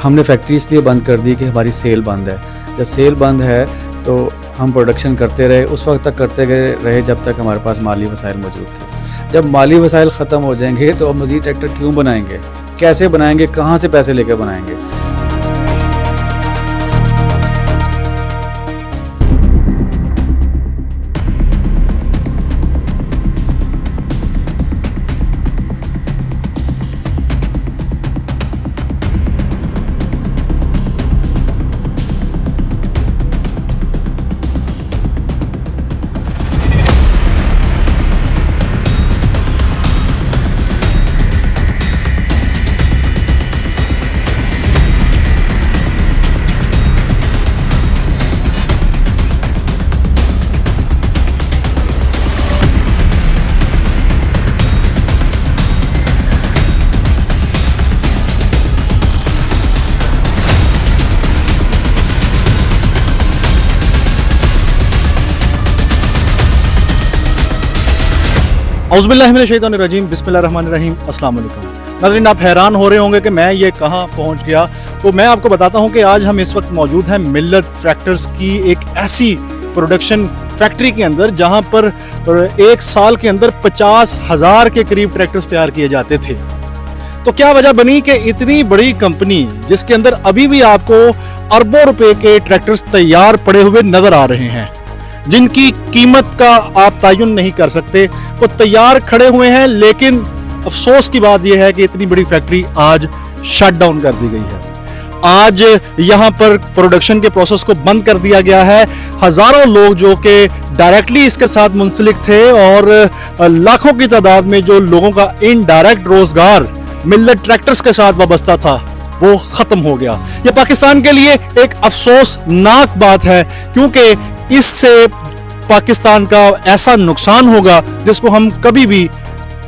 ہم نے فیکٹری اس لیے بند کر دی کہ ہماری سیل بند ہے. جب سیل بند ہے تو ہم پروڈکشن کرتے رہے, اس وقت تک کرتے رہے جب تک ہمارے پاس مالی وسائل موجود تھے. جب مالی وسائل ختم ہو جائیں گے تو مزید ٹریکٹر کیوں بنائیں گے, کیسے بنائیں گے, کہاں سے پیسے لے کے بنائیں گے. اعوذ باللہ من الشیطان الرجیم, بسم اللہ الرحمن الرحیم. السلام علیکم ناظرین, آپ حیران ہو رہے ہوں گے کہ میں یہ کہاں پہنچ گیا. تو میں آپ کو بتاتا ہوں کہ آج ہم اس وقت موجود ہیں ملت ٹریکٹرز کی ایک ایسی پروڈکشن فیکٹری کے اندر جہاں پر ایک سال کے اندر 50,000 کے قریب ٹریکٹرز تیار کیے جاتے تھے. تو کیا وجہ بنی کہ اتنی بڑی کمپنی جس کے اندر ابھی بھی آپ کو اربوں روپے کے ٹریکٹرز تیار پڑے ہوئے نظر آ رہے ہیں, جن کی قیمت کا آپ تعین نہیں کر سکتے, وہ تیار کھڑے ہوئے ہیں. لیکن افسوس کی بات یہ ہے کہ اتنی بڑی فیکٹری آج شٹ ڈاؤن کر دی گئی ہے. آج یہاں پر پروڈکشن کے پروسیس کو بند کر دیا گیا ہے. ہزاروں لوگ جو کہ ڈائریکٹلی اس کے ساتھ منسلک تھے اور لاکھوں کی تعداد میں جو لوگوں کا انڈائریکٹ روزگار ملت ٹریکٹرز کے ساتھ وابستہ تھا وہ ختم ہو گیا. یہ پاکستان کے لیے ایک افسوسناک بات ہے, کیونکہ اس سے پاکستان کا ایسا نقصان ہوگا جس کو ہم کبھی بھی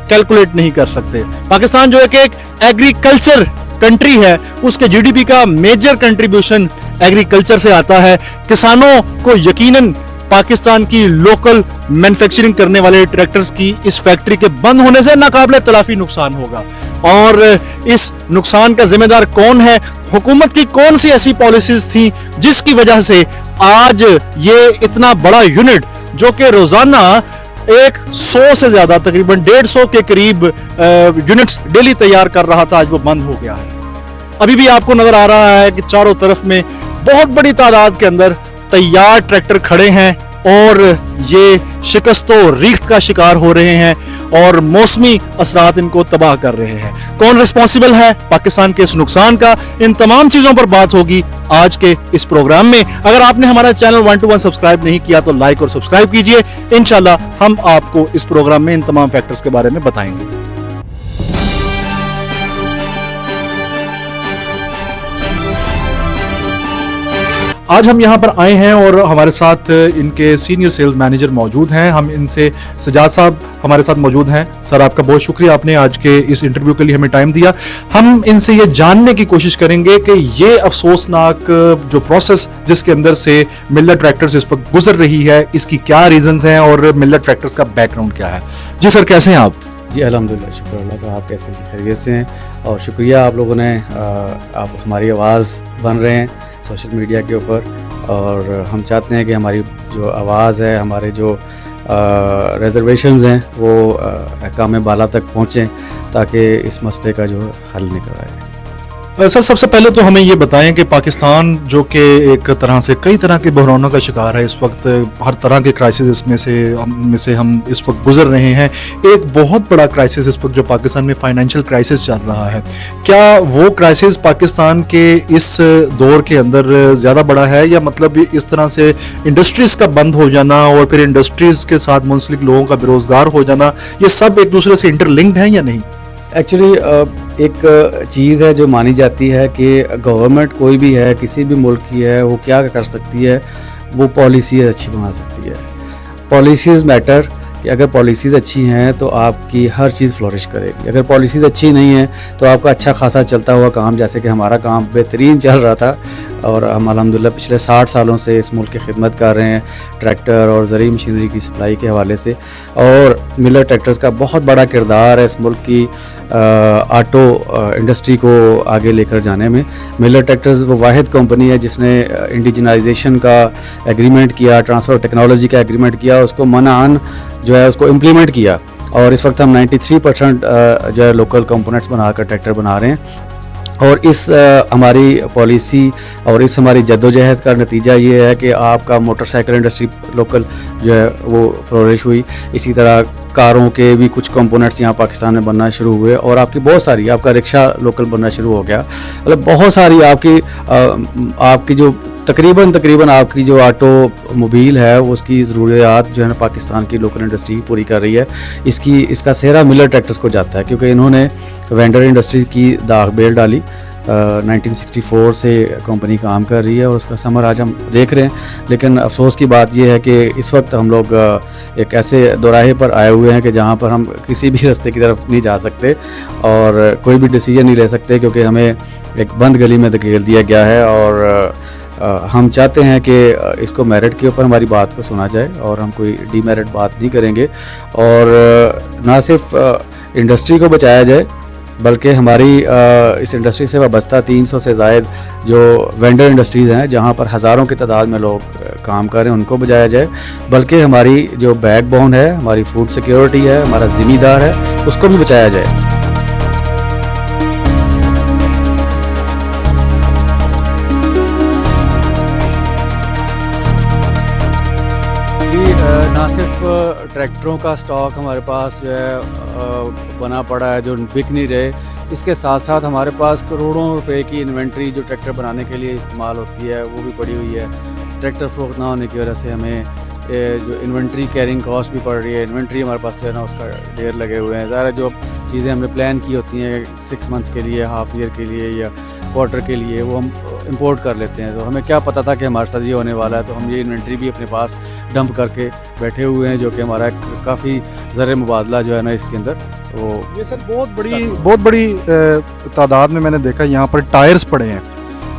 کیلکولیٹ نہیں کر سکتے. پاکستان جو ایک ایگریکلچر کنٹری ہے, اس کے جی ڈی پی کا میجر کنٹریبیوشن ایگریکلچر سے آتا ہے. کسانوں کو یقیناً پاکستان کی لوکل مینوفیکچرنگ کرنے والے ٹریکٹرز کی اس فیکٹری کے بند ہونے سے ناقابل تلافی نقصان ہوگا. اور اس نقصان کا ذمہ دار کون ہے, حکومت کی کون سی ایسی پالیسیز تھیں جس کی وجہ سے آج یہ اتنا بڑا یونٹ جو کہ روزانہ 100 سے زیادہ تقریباً 150 کے قریب یونٹس ڈیلی تیار کر رہا تھا, آج وہ بند ہو گیا ہے. ابھی بھی آپ کو نظر آ رہا ہے کہ چاروں طرف میں بہت بڑی تعداد کے اندر تیار ٹریکٹر کھڑے ہیں اور یہ شکست و ریخت کا شکار ہو رہے ہیں اور موسمی اثرات ان کو تباہ کر رہے ہیں. کون رسپانسبل ہے پاکستان کے اس نقصان کا, ان تمام چیزوں پر بات ہوگی آج کے اس پروگرام میں. اگر آپ نے ہمارا چینل 1 to 1 سبسکرائب نہیں کیا تو لائک اور سبسکرائب کیجئے. انشاءاللہ ہم آپ کو اس پروگرام میں ان تمام فیکٹرز کے بارے میں بتائیں گے. آج ہم یہاں پر آئے ہیں اور ہمارے ساتھ ان کے سینئر سیلز مینیجر موجود ہیں. ہم ان سے سجاد صاحب ہمارے ساتھ موجود ہیں. سر, آپ کا بہت شکریہ, آپ نے آج کے اس انٹرویو کے لیے ہمیں ٹائم دیا. ہم ان سے یہ جاننے کی کوشش کریں گے کہ یہ افسوسناک جو پروسیس جس کے اندر سے ملت ٹریکٹرز اس وقت گزر رہی ہے, اس کی کیا ریزنز ہیں اور ملت ٹریکٹرز کا بیک گراؤنڈ کیا ہے. جی سر, کیسے ہیں آپ؟ جی الحمدللہ, شکر اللہ کا. آپ کیسے ہیں؟ خیریت سے ہیں. اور شکریہ آپ لوگوں نے, آپ ہماری آواز بن رہے ہیں سوشل میڈیا کے اوپر, اور ہم چاہتے ہیں کہ ہماری جو آواز ہے, ہمارے جو ریزرویشنز ہیں وہ حکام بالا تک پہنچیں تاکہ اس مسئلے کا جو حل نکل آئے. سر, سب سے پہلے تو ہمیں یہ بتائیں کہ پاکستان جو کہ ایک طرح سے کئی طرح کے بحرانوں کا شکار ہے اس وقت, ہر طرح کے کرائسس میں سے ہم اس وقت گزر رہے ہیں. ایک بہت بڑا کرائسس اس وقت جو پاکستان میں فائنینشیل کرائسس چل رہا ہے, کیا وہ کرائسس پاکستان کے اس دور کے اندر زیادہ بڑا ہے, یا مطلب اس طرح سے انڈسٹریز کا بند ہو جانا اور پھر انڈسٹریز کے ساتھ منسلک لوگوں کا بے روزگار ہو جانا, یہ سب ایک دوسرے سے انٹر لنکڈ ہیں یا نہیں؟ ایکچولی ایک چیز ہے جو مانی جاتی ہے کہ گورنمنٹ کوئی بھی ہے, کسی بھی ملک کی ہے, وہ کیا کر سکتی ہے, وہ پالیسیز اچھی بنا سکتی ہے. پالیسیز میٹر, کہ اگر پالیسیز اچھی ہیں تو آپ کی ہر چیز فلورش کرے گی. اگر پالیسیز اچھی نہیں ہیں تو آپ کا اچھا خاصا چلتا ہوا کام, جیسے کہ ہمارا کام بہترین چل رہا تھا اور ہم الحمدللہ پچھلے 60 سالوں سے اس ملک کی خدمت کر رہے ہیں ٹریکٹر اور زرعی مشینری کی سپلائی کے حوالے سے. اور ملر ٹریکٹرز کا بہت بڑا کردار ہے اس ملک کی آٹو انڈسٹری کو آگے لے کر جانے میں. ملر ٹریکٹرز وہ واحد کمپنی ہے جس نے انڈیجنائزیشن کا ایگریمنٹ کیا, ٹرانسفر ٹیکنالوجی کا ایگریمنٹ کیا, اس کو منعان جو ہے اس کو امپلیمنٹ کیا, اور اس وقت ہم 93% جو ہے لوکل کمپوننٹس بنا کر ٹریکٹر بنا رہے ہیں. اور اس ہماری پالیسی اور اس ہماری جدوجہد کا نتیجہ یہ ہے کہ آپ کا موٹر سائیکل انڈسٹری لوکل جو ہے وہ فلورش ہوئی. اسی طرح کاروں کے بھی کچھ کمپوننٹس یہاں پاکستان میں بننا شروع ہوئے, اور آپ کی بہت ساری, آپ کا رکشہ لوکل بننا شروع ہو گیا. مطلب بہت ساری آپ کی جو تقریباً آپ کی جو آٹو موبائل ہے اس کی ضروریات جو ہے نا پاکستان کی لوکل انڈسٹری پوری کر رہی ہے. اس کا سہرا ملر ٹریکٹرز کو جاتا ہے, کیونکہ انہوں نے وینڈر انڈسٹری کی داغ بیل ڈالی. 1964 سے کمپنی کام کر رہی ہے اور اس کا ثمر آج ہم دیکھ رہے ہیں. لیکن افسوس کی بات یہ ہے کہ اس وقت ہم لوگ ایک ایسے دوراہے پر آئے ہوئے ہیں کہ جہاں پر ہم کسی بھی راستے کی طرف نہیں جا سکتے اور کوئی بھی ڈیسیجن نہیں لے سکتے, کیونکہ ہمیں ایک بند گلی میں دھکیل دیا گیا ہے. اور ہم چاہتے ہیں کہ اس کو میرٹ کے اوپر ہماری بات کو سنا جائے اور ہم کوئی ڈی میرٹ بات نہیں کریں گے, اور نہ صرف انڈسٹری کو بچایا جائے بلکہ ہماری اس انڈسٹری سے وابستہ 300 سے زائد جو وینڈر انڈسٹریز ہیں جہاں پر ہزاروں کی تعداد میں لوگ کام کر رہے ہیں ان کو بچایا جائے, بلکہ ہماری جو بیک بون ہے, ہماری فوڈ سیکیورٹی ہے, ہمارا ذمہ دار ہے, اس کو بھی بچایا جائے. نہ صرف ٹریکٹروں کا سٹاک ہمارے پاس جو ہے بنا پڑا ہے جو بک نہیں رہے, اس کے ساتھ ساتھ ہمارے پاس کروڑوں روپے کی انوینٹری جو ٹریکٹر بنانے کے لیے استعمال ہوتی ہے وہ بھی پڑی ہوئی ہے. ٹریکٹر فروخت نہ ہونے کی وجہ سے ہمیں جو انوینٹری کیرنگ کاسٹ بھی پڑ رہی ہے. انوینٹری ہمارے پاس جو ہے نا اس کا ڈھیر لگے ہوئے ہیں. ظاہر جو چیزیں ہم نے پلان کی ہوتی ہیں 6 منتھس کے لیے, ہاف ایئر کے لیے یا کوارٹر کے لیے, وہ ہم امپورٹ کر لیتے ہیں. تو ہمیں کیا پتہ تھا کہ ہمارے ساتھ یہ ہونے والا ہے, تو ہم یہ انوینٹری بھی اپنے پاس ڈمپ کر کے بیٹھے ہوئے ہیں, جو کہ ہمارا کافی زر مبادلہ جو ہے نا اس کے اندر وہ یہ سر بہت بڑی تعداد میں نے دیکھا یہاں پر ٹائرز پڑے ہیں.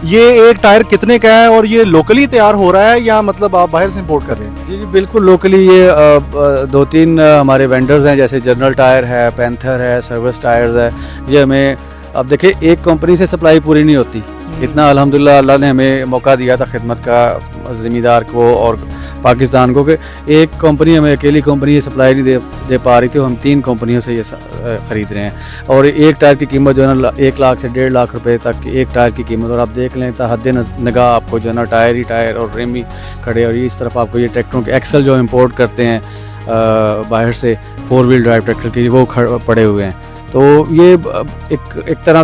یہ ایک ٹائر کتنے کا ہے اور یہ لوکلی تیار ہو رہا ہے یا مطلب آپ باہر سے امپورٹ کر رہے ہیں؟ جی بالکل لوکلی. یہ 2-3 ہمارے وینڈرز ہیں, جیسے جنرل ٹائر ہے, پینتھر ہے, سروس ٹائرز ہے. یہ ہمیں اب دیکھیں ایک کمپنی سے سپلائی پوری نہیں ہوتی. اتنا الحمدللہ اللہ نے ہمیں موقع دیا تھا خدمت کا ذمہ دار کو اور پاکستان کو, کہ ایک کمپنی ہمیں اکیلی کمپنی یہ سپلائی نہیں دے پا رہی تھی. ہم 3 کمپنیوں سے یہ خرید رہے ہیں, اور ایک ٹائر کی قیمت جو ہے نا 1 لاکھ سے 1.5 لاکھ روپے تک ایک ٹائر کی قیمت. اور آپ دیکھ لیں حد نگاہ آپ کو جو ہے نا ٹائر ہی ٹائر اور ریم ہی کھڑے, اور اس طرف آپ کو یہ ٹریکٹروں کے ایکسل جو امپورٹ کرتے ہیں باہر سے 4 ویل ڈرائیو ٹریکٹر کے لیے وہ پڑے ہوئے ہیں. تو یہ ایک طرح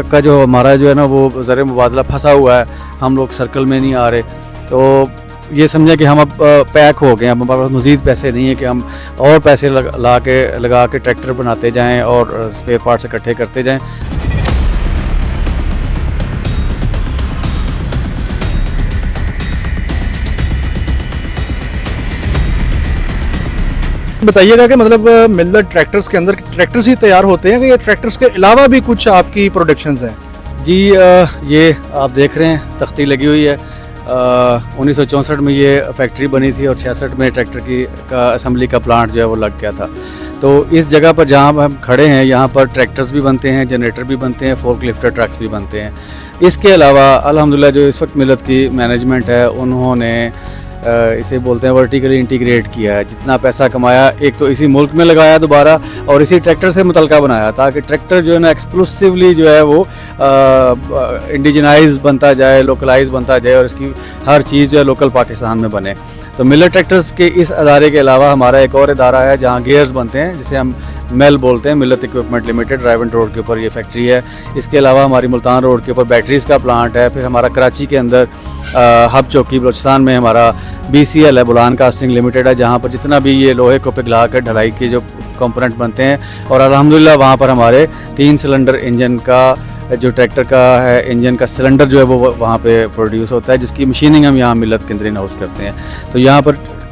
کا جو ہمارا جو ہے نا وہ زر مبادلہ پھنسا ہوا ہے, ہم لوگ سرکل میں نہیں آ رہے. تو یہ سمجھیں کہ ہم اب پیک ہو گئے ہیں, ہمارے پاس مزید پیسے نہیں ہیں کہ ہم اور پیسے لگا کے ٹریکٹر بناتے جائیں اور اسپیئر پارٹس اکٹھے کرتے جائیں. بتائیے گا کہ مطلب ملر ٹریکٹرز کے اندر ٹریکٹرز ہی تیار ہوتے ہیں کہ یہ ٹریکٹرز کے علاوہ بھی کچھ آپ کی پروڈکشنز ہیں؟ جی یہ آپ دیکھ رہے ہیں تختی لگی ہوئی ہے. 1964 میں یہ فیکٹری بنی تھی اور 66 میں ٹریکٹر کا اسمبلی کا پلانٹ جو ہے وہ لگ گیا تھا. تو اس جگہ پر جہاں ہم کھڑے ہیں یہاں پر ٹریکٹرز بھی بنتے ہیں, جنریٹر بھی بنتے ہیں, فورک لفٹر ٹرکس بھی بنتے ہیں. اس کے علاوہ الحمدللہ جو اس وقت ملت کی مینجمنٹ ہے انہوں نے اسے بولتے ہیں ورٹیکلی انٹیگریٹ کیا ہے. جتنا پیسہ کمایا ایک تو اسی ملک میں لگایا دوبارہ, اور اسی ٹریکٹر سے متعلقہ بنایا تاکہ ٹریکٹر جو ہے نا ایکسکلوسیولی جو ہے وہ انڈیجنائز بنتا جائے, لوکلائز بنتا جائے, اور اس کی ہر چیز جو ہے لوکل پاکستان میں بنے. تو ملر ٹریکٹرز کے اس ادارے کے علاوہ ہمارا ایک اور ادارہ ہے جہاں گیئرز بنتے ہیں, جسے ہم میل بولتے ہیں, ملت اکوپمنٹ لمیٹڈ, رائیونٹ روڈ کے اوپر یہ فیکٹری ہے. اس کے علاوہ ہماری ملتان روڈ کے اوپر بیٹریز کا پلانٹ ہے. پھر ہمارا کراچی کے اندر ہب چوکی بلوچستان میں ہمارا BCL ہے, بولان کاسٹنگ لمیٹڈ ہے, جہاں پر جتنا بھی یہ لوہے کو پگھلا کر ڈھلائی کے جو کمپوننٹ بنتے ہیں. اور الحمدللہ وہاں پر ہمارے 3 سلنڈر انجن کا جو ٹریکٹر کا ہے انجن کا سلنڈر جو ہے وہ وہاں پہ پروڈیوس ہوتا ہے, جس کی مشیننگ ہم یہاں ملت کے اندر ان ہاؤس کرتے ہیں. تو یہاں پر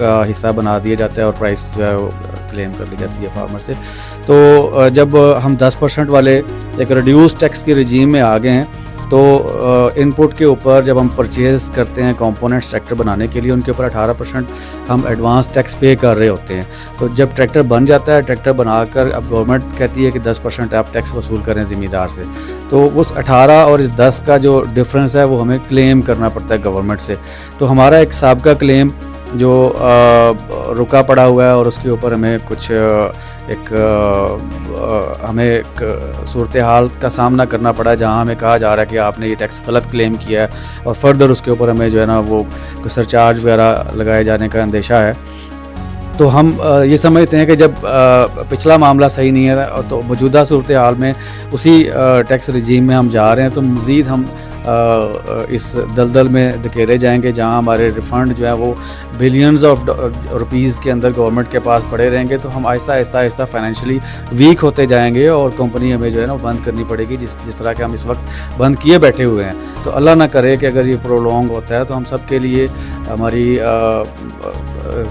کا حصہ بنا دیا جاتا ہے اور پرائس جو ہے وہ کلیم کر لی جاتی ہے فارمر سے. تو جب ہم 10% والے ایک ریڈیوس ٹیکس کی رجیم میں آ گئے ہیں تو ان پٹ کے اوپر جب ہم پرچیز کرتے ہیں کمپوننٹس ٹریکٹر بنانے کے لیے ان کے اوپر 18% ہم ایڈوانس ٹیکس پے کر رہے ہوتے ہیں. تو جب ٹریکٹر بن جاتا ہے, ٹریکٹر بنا کر اب گورنمنٹ کہتی ہے کہ 10% آپ ٹیکس وصول کریں زمیندار سے, تو اس 18 اور اس 10 کا جو ڈفرینس ہے وہ ہمیں کلیم کرنا پڑتا ہے گورنمنٹ سے. تو ہمارا ایک سابقہ کلیم جو رکا پڑا ہوا ہے اور اس کے اوپر ہمیں کچھ ہمیں ایک صورتحال کا سامنا کرنا پڑا ہے جہاں ہمیں کہا جا رہا ہے کہ آپ نے یہ ٹیکس غلط کلیم کیا ہے اور فردر اس کے اوپر ہمیں جو ہے نا وہ سرچارج وغیرہ لگائے جانے کا اندیشہ ہے. تو ہم یہ سمجھتے ہیں کہ جب پچھلا معاملہ صحیح نہیں ہے تو موجودہ صورتحال میں اسی ٹیکس رجیم میں ہم جا رہے ہیں تو مزید ہم اس دلدل میں دھکیلے جائیں گے جہاں ہمارے ریفنڈ جو ہے وہ بلینز آف روپیز کے اندر گورنمنٹ کے پاس پڑے رہیں گے. تو ہم آہستہ فائنینشلی ویک ہوتے جائیں گے اور کمپنی ہمیں جو ہے نا وہ بند کرنی پڑے گی جس طرح کہ ہم اس وقت بند کیے بیٹھے ہوئے ہیں. تو اللہ نہ کرے کہ اگر یہ پرولونگ ہوتا ہے تو ہم سب کے لیے ہماری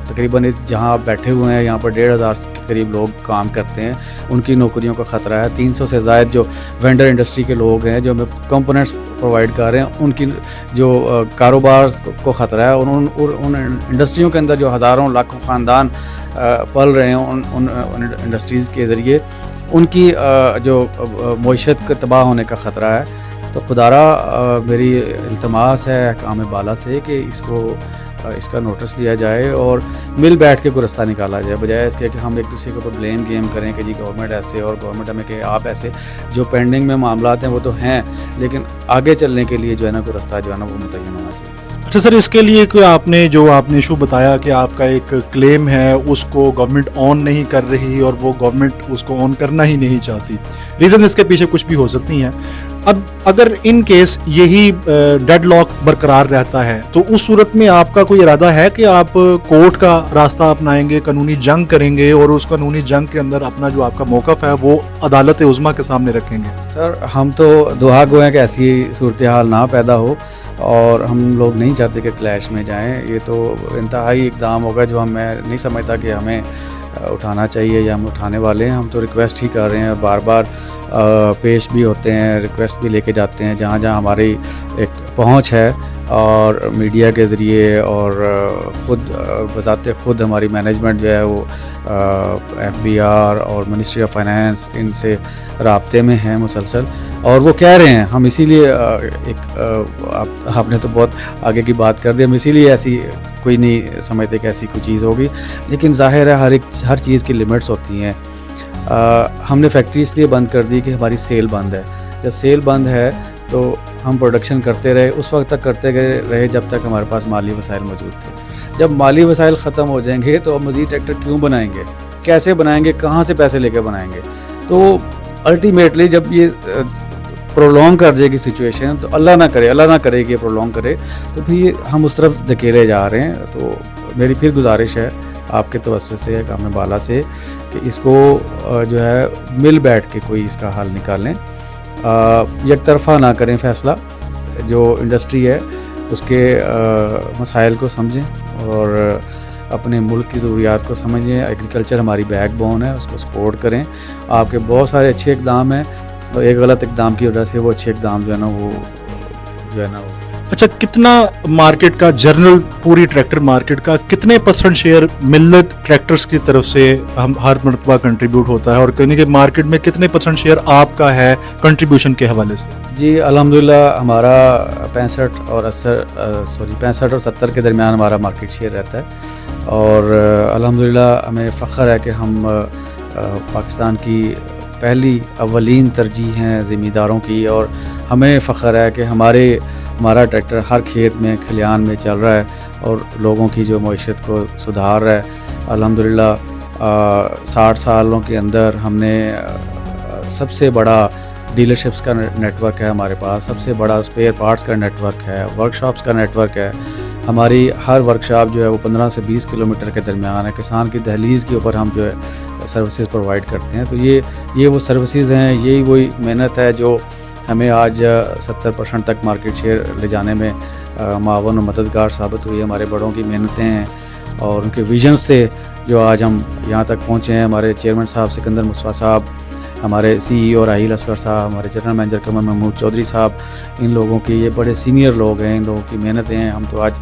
تقریباً جہاں آپ بیٹھے ہوئے ہیں یہاں پر 1,500 کے قریب لوگ کام کرتے ہیں, ان کی نوکریوں کا خطرہ ہے. 300 سے زائد جو وینڈر انڈسٹری کے لوگ ہیں جو ہمیں کمپوننٹس پرووائڈ کر رہے ہیں ان کی جو کاروبار کو خطرہ ہے. ان انڈسٹریوں کے اندر جو ہزاروں لاکھوں خاندان پل رہے ہیں ان انڈسٹریز کے ذریعے ان کی جو معیشت کے تباہ ہونے کا خطرہ ہے. تو خدارا میری التماس ہے حکام بالا سے کہ اس کا نوٹس لیا جائے اور مل بیٹھ کے کوئی رستہ نکالا جائے, بجائے اس کے کہ ہم ایک دوسرے کے اوپر بلیم گیم کریں کہ جی گورنمنٹ ایسے اور گورنمنٹ ہمیں کہ آپ ایسے. جو پینڈنگ میں معاملات ہیں وہ تو ہیں, لیکن آگے چلنے کے لیے جو ہے نا کوئی رستہ جو ہے نا وہ متعین ہونا چاہیے. اچھا سر, اس کے لیے کہ آپ نے ایشو بتایا کہ آپ کا ایک کلیم ہے اس کو گورنمنٹ آن نہیں کر رہی اور وہ گورنمنٹ اس کو آن کرنا ہی نہیں چاہتی, ریزن اس کے پیچھے کچھ بھی ہو سکتی ہیں. اب اگر ان کیس یہی ڈیڈ لاک برقرار رہتا ہے تو اس صورت میں آپ کا کوئی ارادہ ہے کہ آپ کورٹ کا راستہ اپنائیں گے, قانونی جنگ کریں گے اور اس قانونی جنگ کے اندر اپنا جو آپ کا موقف ہے وہ عدالت عظمیٰ کے سامنے رکھیں گے؟ سر ہم تو دعا گو ہیں کہ ایسی صورتحال نہ پیدا ہو اور ہم لوگ نہیں چاہتے کہ کلیش میں جائیں. یہ تو انتہائی اقدام ہوگا جو میں نہیں سمجھتا کہ ہمیں اٹھانا چاہیے یا ہم اٹھانے والے ہیں. ہم تو ریکویسٹ ہی کر رہے ہیں, بار بار پیش بھی ہوتے ہیں, ریکویسٹ بھی لے کے جاتے ہیں جہاں جہاں ہماری ایک پہنچ ہے اور میڈیا کے ذریعے اور خود بذات خود ہماری مینجمنٹ جو ہے وہ FBR اور منسٹری آف فائنانس ان سے رابطے میں ہیں مسلسل اور وہ کہہ رہے ہیں. ہم اسی لیے آپ نے تو بہت آگے کی بات کر دی, ہم اسی لیے ایسی کوئی نہیں سمجھتے کہ ایسی کوئی چیز ہوگی, لیکن ظاہر ہے ہر چیز کی لمٹس ہوتی ہیں. ہم نے فیکٹری اس لیے بند کر دی کہ ہماری سیل بند ہے. جب سیل بند ہے تو ہم پروڈکشن کرتے رہے, اس وقت تک کرتے رہے جب تک ہمارے پاس مالی وسائل موجود تھے. جب مالی وسائل ختم ہو جائیں گے تو اب مزید ٹریکٹر کیوں بنائیں گے, کیسے بنائیں گے, کہاں سے پیسے لے کے بنائیں گے؟ تو الٹیمیٹلی جب یہ پرولونگ کر جائے گی سچویشن تو اللہ نہ کرے کہ یہ پرولونگ کرے تو پھر ہم اس طرف دھکیلے جا رہے ہیں. تو میری پھر گزارش ہے آپ کے توسط سے حکام بالا سے کہ اس کو جو ہے مل بیٹھ کے کوئی اس کا حل نکالیں, یک طرفہ نہ کریں فیصلہ. جو انڈسٹری ہے اس کے مسائل کو سمجھیں اور اپنے ملک کی ضروریات کو سمجھیں. ایگریکلچر ہماری بیک بون ہے, اس کو سپورٹ کریں. آپ کے بہت سارے اچھے اقدام ہیں اور ایک غلط اقدام کی وجہ سے وہ اچھے اقدام جو ہے نا وہ اچھا, کتنا مارکیٹ کا جنرل پوری ٹریکٹر مارکیٹ کا کتنے % شیئر ملت ٹریکٹرز کی طرف سے ہم ہر مرتبہ کنٹریبیوٹ ہوتا ہے اور کہنے کہ مارکیٹ میں کتنے % شیئر آپ کا ہے کنٹریبیوشن کے حوالے سے؟ جی الحمدللہ ہمارا 65 اور 70 کے درمیان ہمارا مارکیٹ شیئر رہتا ہے اور الحمدللہ ہمیں فخر ہے کہ ہم پاکستان کی اولین ترجیح ہیں زمینداروں کی اور ہمیں فخر ہے کہ ہمارا ٹریکٹر ہر کھیت میں کھلیان میں چل رہا ہے اور لوگوں کی جو معیشت کو سدھار رہا ہے. الحمدللہ 60 سالوں کے اندر ہم نے سب سے بڑا ڈیلرشپس کا نیٹ ورک ہے ہمارے پاس, سب سے بڑا اسپیئر پارٹس کا نیٹ ورک ہے, ورک شاپس کا نیٹ ورک ہے. ہماری ہر ورک شاپ جو ہے وہ 15 سے 20 کلومیٹر کے درمیان ہے. کسان کی دہلیز کے اوپر ہم جو ہے سروسز پرووائڈ کرتے ہیں. تو یہ وہ سروسز ہیں, یہی وہی محنت ہے جو ہمیں آج 70% تک مارکیٹ شیئر لے جانے میں معاون و مددگار ثابت ہوئی. ہمارے بڑوں کی محنتیں ہیں اور ان کے ویژنس سے جو آج ہم یہاں تک پہنچے ہیں. ہمارے چیئرمین صاحب سکندر مصطفیٰ صاحب, ہمارے CEO راہیل اصغر صاحب, ہمارے جنرل مینیجر قمر محمود چودھری صاحب, ان لوگوں کی, یہ بڑے سینئر لوگ ہیں, ان لوگوں کی محنتیں ہیں. ہم تو آج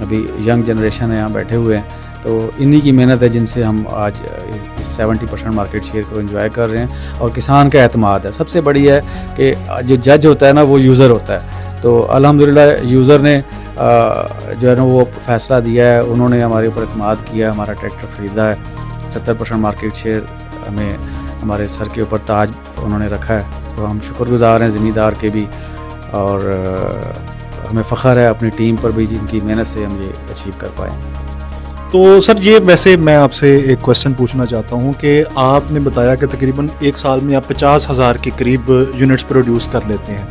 ابھی ینگ جنریشن ہے, یہاں بیٹھے ہوئے ہیں, تو انہی کی محنت ہے جن سے ہم آج اس 70% مارکیٹ شیئر کو انجوائے کر رہے ہیں. اور کسان کا اعتماد ہے. سب سے بڑی ہے کہ جو جج ہوتا ہے نا وہ یوزر ہوتا ہے. تو الحمدللہ یوزر نے جو ہے نا وہ فیصلہ دیا ہے, انہوں نے ہمارے اوپر اعتماد کیا, ہمارا ٹریکٹر خریدا ہے. 70% مارکیٹ شیئر ہمیں ہمارے سر کے اوپر تاج انہوں نے رکھا ہے, تو ہم شکر گزار ہیں زمیندار کے بھی, اور ہمیں فخر ہے اپنی ٹیم پر بھی جن کی محنت سے ہم یہ اچیو کر پائے. تو سر یہ ویسے میں آپ سے ایک کویسچن پوچھنا چاہتا ہوں کہ آپ نے بتایا کہ تقریباً ایک سال میں آپ 50,000 کے قریب یونٹس پروڈیوس کر لیتے ہیں.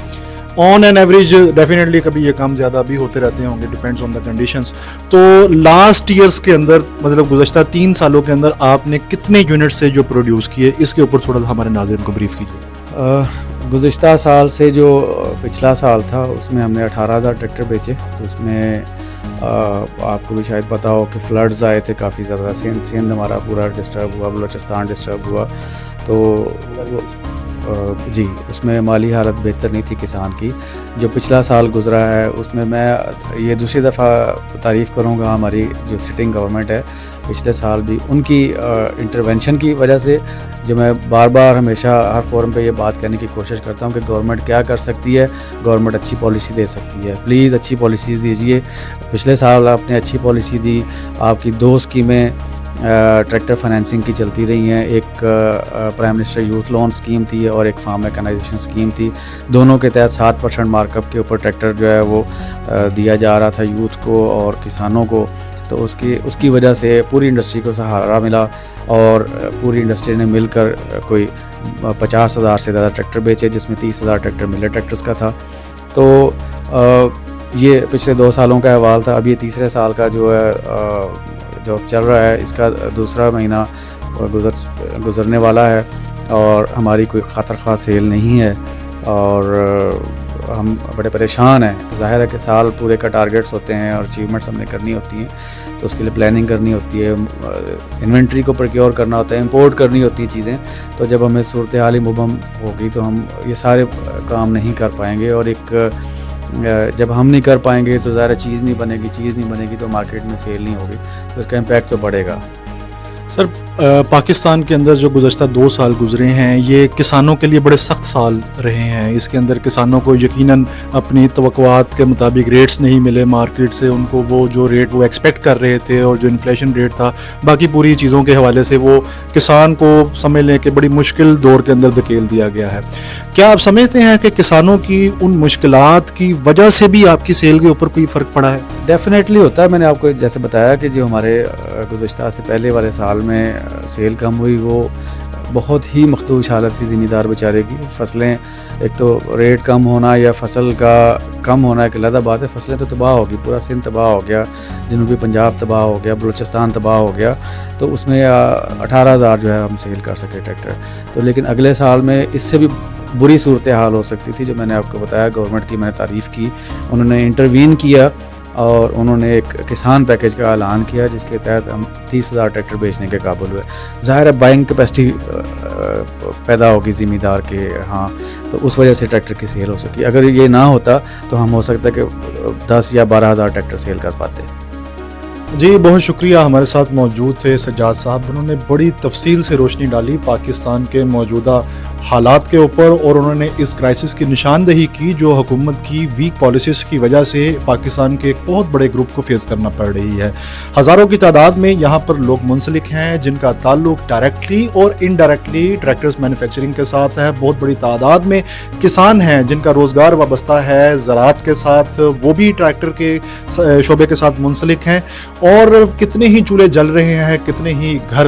آن این ایوریج ڈیفینیٹلی کبھی یہ کام زیادہ بھی ہوتے رہتے ہوں گے, ڈپینڈس آن دا کنڈیشنس. تو لاسٹ ایئرس کے اندر, مطلب گزشتہ 3 سالوں کے اندر آپ نے کتنے یونٹ سے جو پروڈیوس کیے, اس کے اوپر تھوڑا ہمارے ناظرین کو بریف کیجیے. گزشتہ سال سے جو پچھلا سال تھا اس میں ہم نے 18,000 ٹریکٹر بیچے. تو اس میں آپ کو بھی شاید پتا ہو کہ فلڈز آئے تھے کافی زیادہ, سندھ ہمارا پورا ڈسٹرب ہوا, بلوچستان ڈسٹرب ہوا, تو جی اس میں مالی حالت بہتر نہیں تھی کسان کی. جو پچھلا سال گزرا ہے اس میں یہ دوسری دفعہ تعریف کروں گا ہماری جو سٹنگ گورنمنٹ ہے, پچھلے سال بھی ان کی انٹرونشن کی وجہ سے, جو میں بار بار ہمیشہ ہر فورم پہ یہ بات کہنے کی کوشش کرتا ہوں کہ گورنمنٹ کیا کر سکتی ہے, گورنمنٹ اچھی پالیسی دے سکتی ہے. پلیز اچھی پالیسیز دیجیے. پچھلے سال آپ نے اچھی پالیسی دی, آپ کی 2 اسکیمیں ٹریکٹر فائنینسنگ کی چلتی رہی ہیں. ایک prime minister youth loan scheme تھی اور ایک فارم میکانائزیشن اسکیم تھی. دونوں کے تحت 7% مارک اپ کے اوپر ٹریکٹر جو ہے وہ دیا جا رہا تھا یوتھ کو اور کسانوں کو. تو اس کی وجہ سے پوری انڈسٹری کو سہارا ملا, اور پوری انڈسٹری نے مل کر کوئی 50,000 سے زیادہ ٹریکٹر بیچے, جس میں 30,000 ٹریکٹر ملر ٹریکٹرز کا تھا. تو یہ پچھلے 2 سالوں کا احوال تھا. اب یہ تیسرے سال کا جو ہے جو چل رہا ہے, اس کا دوسرا مہینہ گزرنے والا ہے, اور ہماری کوئی خاطر خواہ سیل نہیں ہے, اور ہم بڑے پریشان ہیں. ظاہر ہے کہ سال پورے کا ٹارگیٹس ہوتے ہیں اور اچیومنٹس ہم نے کرنی ہوتی ہیں, تو اس کے لیے پلاننگ کرنی ہوتی ہے, انوینٹری کو پروکیور کرنا ہوتا ہے, امپورٹ کرنی ہوتی ہیں چیزیں. تو جب ہمیں صورتحال ہی مبہم ہوگی تو ہم یہ سارے کام نہیں کر پائیں گے, اور جب ہم نہیں کر پائیں گے تو ظاہر چیز نہیں بنے گی تو مارکیٹ میں سیل نہیں ہوگی, تو اس کا امپیکٹ تو بڑھے گا. سر پاکستان کے اندر جو گزشتہ 2 سال گزرے ہیں یہ کسانوں کے لیے بڑے سخت سال رہے ہیں. اس کے اندر کسانوں کو یقیناً اپنی توقعات کے مطابق ریٹس نہیں ملے مارکیٹ سے, ان کو وہ جو ریٹ وہ ایکسپیکٹ کر رہے تھے, اور جو انفلیشن ریٹ تھا, باقی پوری چیزوں کے حوالے سے وہ کسان کو سمجھ لیں کہ بڑی مشکل دور کے اندر دھکیل دیا گیا ہے. کیا آپ سمجھتے ہیں کہ کسانوں کی ان مشکلات کی وجہ سے بھی آپ کی سیل کے اوپر کوئی فرق پڑا ہے؟ ڈیفینیٹلی ہوتا ہے. میں نے آپ کو جیسے بتایا کہ جو ہمارے گزشتہ سے پہلے والے سال میں سیل کم ہوئی, وہ بہت ہی مخدوش حالت تھی زمیندار بیچارے کی. فصلیں ایک تو ریٹ کم ہونا یا فصل کا کم ہونا ایک علیحدہ بات ہے, فصلیں تو تباہ ہوگی, پورا سندھ تباہ ہو گیا, جنوبی پنجاب تباہ ہو گیا, بلوچستان تباہ ہو گیا. تو اس میں 18,000 جو ہے ہم سیل کر سکے ٹریکٹر. تو لیکن اگلے سال میں اس سے بھی بری صورتحال ہو سکتی تھی. جو میں نے آپ کو بتایا گورنمنٹ کی میں نے تعریف کی, انہوں نے انٹروین کیا اور انہوں نے ایک کسان پیکیج کا اعلان کیا جس کے تحت ہم 30,000 ٹریکٹر بیچنے کے قابل ہوئے. ظاہر ہے بائنگ کیپیسٹی پیدا ہوگی زمیندار کے ہاں, تو اس وجہ سے ٹریکٹر کی سیل ہو سکی. اگر یہ نہ ہوتا تو ہم ہو سکتا ہے کہ 10 یا 12,000 ٹریکٹر سیل کر پاتے. جی بہت شکریہ. ہمارے ساتھ موجود تھے سجاد صاحب, انہوں نے بڑی تفصیل سے روشنی ڈالی پاکستان کے موجودہ حالات کے اوپر, اور انہوں نے اس کرائسس کی نشاندہی کی جو حکومت کی ویک پالیسیز کی وجہ سے پاکستان کے ایک بہت بڑے گروپ کو فیس کرنا پڑ رہی ہے. ہزاروں کی تعداد میں یہاں پر لوگ منسلک ہیں جن کا تعلق ڈائریکٹلی اور انڈائریکٹلی ٹریکٹرز مینوفیکچرنگ کے ساتھ ہے. بہت بڑی تعداد میں کسان ہیں جن کا روزگار وابستہ ہے زراعت کے ساتھ, وہ بھی ٹریکٹر کے شعبے کے ساتھ منسلک ہیں, اور کتنے ہی چولہے جل رہے ہیں, کتنے ہی گھر